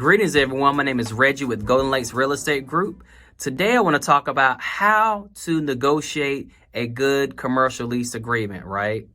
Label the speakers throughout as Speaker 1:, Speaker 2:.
Speaker 1: Greetings, everyone. My name is Reggie with Golden Lakes Real Estate Group. Today, I want to talk about how to negotiate a good commercial lease agreement, right?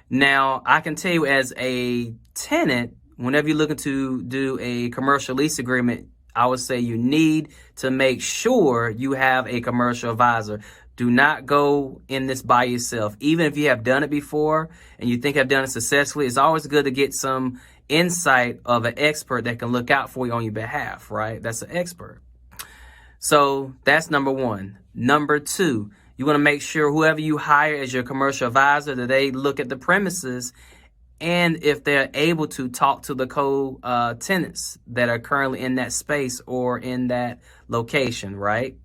Speaker 1: Now, I can tell you as a tenant, whenever you're looking to do a commercial lease agreement, I would say you need to make sure you have a commercial advisor. Do not go in this by yourself. Even if you have done it before and you think I've done it successfully, it's always good to get some insight of an expert that can look out for you on your behalf, right? That's an expert. So that's number one. Number two, you want to make sure whoever you hire as your commercial advisor, that they look at the premises and if they're able to talk to the co-tenants that are currently in that space or in that location, right?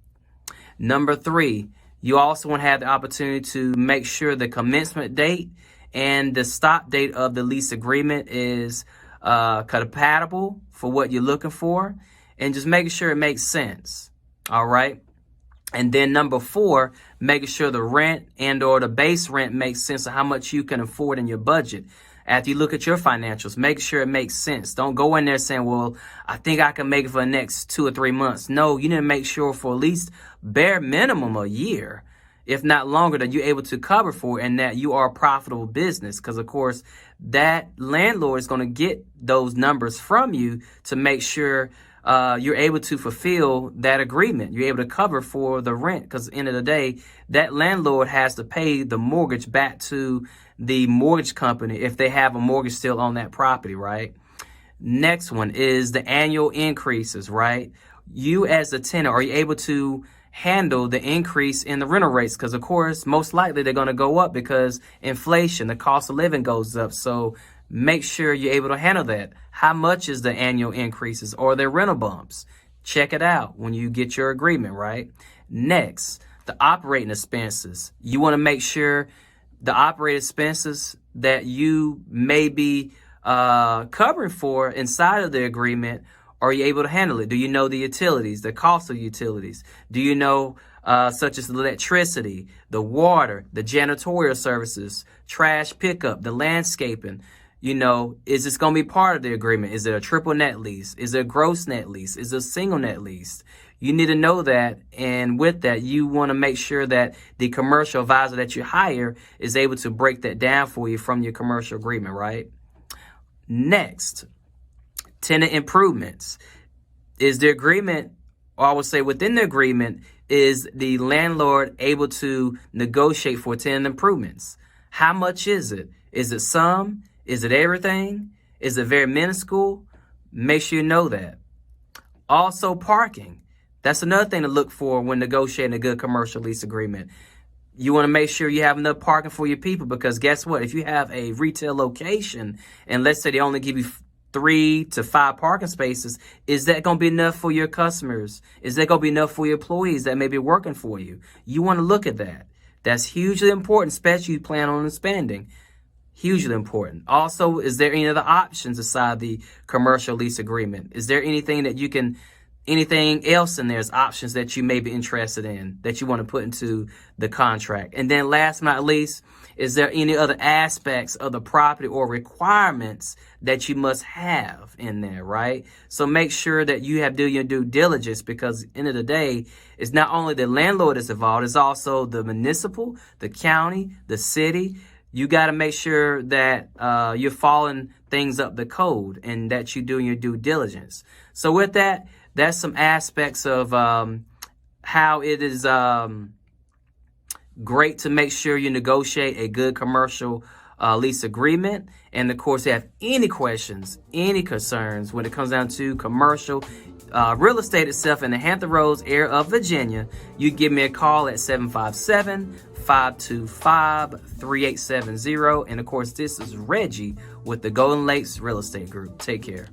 Speaker 1: Number three, you also want to have the opportunity to make sure the commencement date and the stop date of the lease agreement is compatible for what you're looking for, and just making sure it makes sense. All right. And then number four, making sure the rent and or the base rent makes sense of how much you can afford in your budget. After you look at your financials, make sure it makes sense. Don't go in there saying, well, I think I can make it for the next 2 or 3 months. No, you need to make sure for at least bare minimum a year, if not longer, that you're able to cover for and that you are a profitable business. Because, of course, that landlord is going to get those numbers from you to make sure you're able to fulfill that agreement. You're able to cover for the rent, because at the end of the day, that landlord has to pay the mortgage back to the mortgage company if they have a mortgage still on that property, right? Next one is the annual increases, right? You as a tenant, are you able to handle the increase in the rental rates? Because, of course, most likely they're going to go up because inflation, the cost of living goes up. So make sure you're able to handle that. How much is the annual increases or their rental bumps? Check it out when you get your agreement, right? Next, the operating expenses. You want to make sure the operating expenses that you may be covering for inside of the agreement, are you able to handle it? Do you know the utilities, the cost of utilities? Do you know such as the electricity, the water, the janitorial services, trash pickup, the landscaping? You know, is this going to be part of the agreement? Is it a triple net lease? Is it a gross net lease? Is it a single net lease? You need to know that. And with that, you want to make sure that the commercial advisor that you hire is able to break that down for you from your commercial agreement, right? Next, tenant improvements. Is the agreement, or I would say within the agreement, is the landlord able to negotiate for tenant improvements? How much is it? Is it some? Is it everything? Is it very minuscule? Make sure you know that. Also, parking. That's another thing to look for when negotiating a good commercial lease agreement. You want to make sure you have enough parking for your people, because guess what? If you have a retail location and let's say they only give you 3 to 5 parking spaces, is that going to be enough for your customers? Is that going to be enough for your employees that may be working for you? You want to look at that. That's hugely important, especially if you plan on expanding. Hugely important. Also, is there any other options aside the commercial lease agreement? Is there anything that you can, anything else in there's options that you may be interested in that you want to put into the contract? And then last but not least, is there any other aspects of the property or requirements that you must have in there, right? So make sure that you have your due diligence, because at the end of the day, it's not only the landlord that's involved, it's also the municipal, the county, the city. You got to make sure that you're following things up the code and that you're doing your due diligence. So with that, that's some aspects of how it is great to make sure you negotiate a good commercial lease agreement. And of course, if you have any questions, any concerns when it comes down to commercial real estate itself in the Hampton Roads area of Virginia, you give me a call at 757-525-3870. And of course, this is Reggie with the Golden Lakes Real Estate Group. Take care.